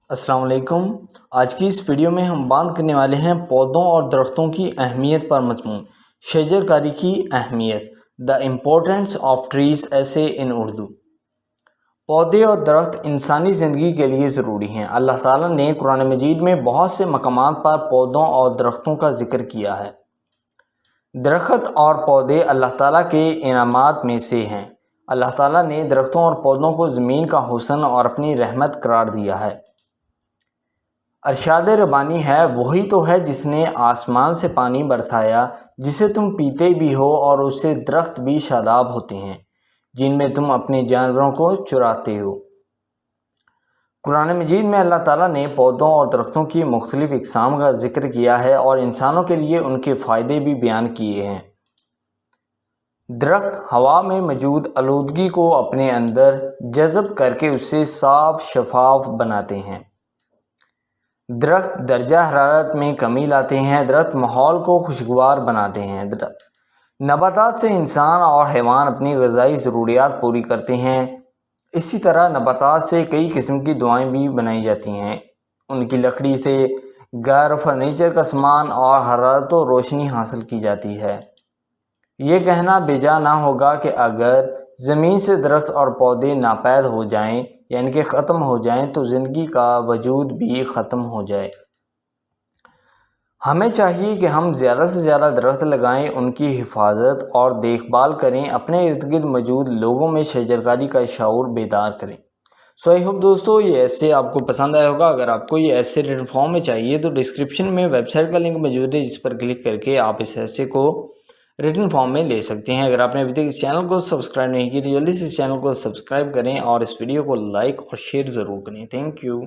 السلام علیکم۔ آج کی اس ویڈیو میں ہم بات کرنے والے ہیں پودوں اور درختوں کی اہمیت پر مضمون شجرکاری کی اہمیت، دا امپورٹنس آف ٹریز ایسے ان اردو۔ پودے اور درخت انسانی زندگی کے لیے ضروری ہیں۔ اللہ تعالیٰ نے قرآن مجید میں بہت سے مقامات پر پودوں اور درختوں کا ذکر کیا ہے۔ درخت اور پودے اللہ تعالیٰ کے انعامات میں سے ہیں۔ اللہ تعالیٰ نے درختوں اور پودوں کو زمین کا حسن اور اپنی رحمت قرار دیا ہے۔ ارشاد ربانی ہے، وہی تو ہے جس نے آسمان سے پانی برسایا جسے تم پیتے بھی ہو، اور اس سے درخت بھی شاداب ہوتے ہیں جن میں تم اپنے جانوروں کو چراتے ہو۔ قرآن مجید میں اللہ تعالیٰ نے پودوں اور درختوں کی مختلف اقسام کا ذکر کیا ہے اور انسانوں کے لیے ان کے فائدے بھی بیان کیے ہیں۔ درخت ہوا میں موجود آلودگی کو اپنے اندر جذب کر کے اسے صاف شفاف بناتے ہیں۔ درخت درجہ حرارت میں کمی لاتے ہیں۔ درخت ماحول کو خوشگوار بناتے ہیں۔ نباتات سے انسان اور حیوان اپنی غذائی ضروریات پوری کرتے ہیں۔ اسی طرح نباتات سے کئی قسم کی دوائیں بھی بنائی جاتی ہیں۔ ان کی لکڑی سے گھر، فرنیچر کا سامان اور حرارت و روشنی حاصل کی جاتی ہے۔ یہ کہنا بیجا نہ ہوگا کہ اگر زمین سے درخت اور پودے ناپید ہو جائیں، یعنی کہ ختم ہو جائیں، تو زندگی کا وجود بھی ختم ہو جائے۔ ہمیں چاہیے کہ ہم زیادہ سے زیادہ درخت لگائیں، ان کی حفاظت اور دیکھ بھال کریں، اپنے ارد گرد موجود لوگوں میں شجرکاری کا شعور بیدار کریں۔ آئی ہوپ دوستو یہ ایسے آپ کو پسند آیا ہوگا۔ اگر آپ کو یہ ایسے ریٹن فارم میں چاہیے تو ڈسکرپشن میں ویب سائٹ کا لنک موجود ہے، جس پر کلک کر کے آپ اس ایسے کو ریٹن فارم میں لے سکتے ہیں۔ اگر آپ نے ابھی تک اس چینل کو سبسکرائب نہیں کی تو جلدی سے اس چینل کو سبسکرائب کریں اور اس ویڈیو کو لائک اور شیئر ضرور کریں۔ Thank you.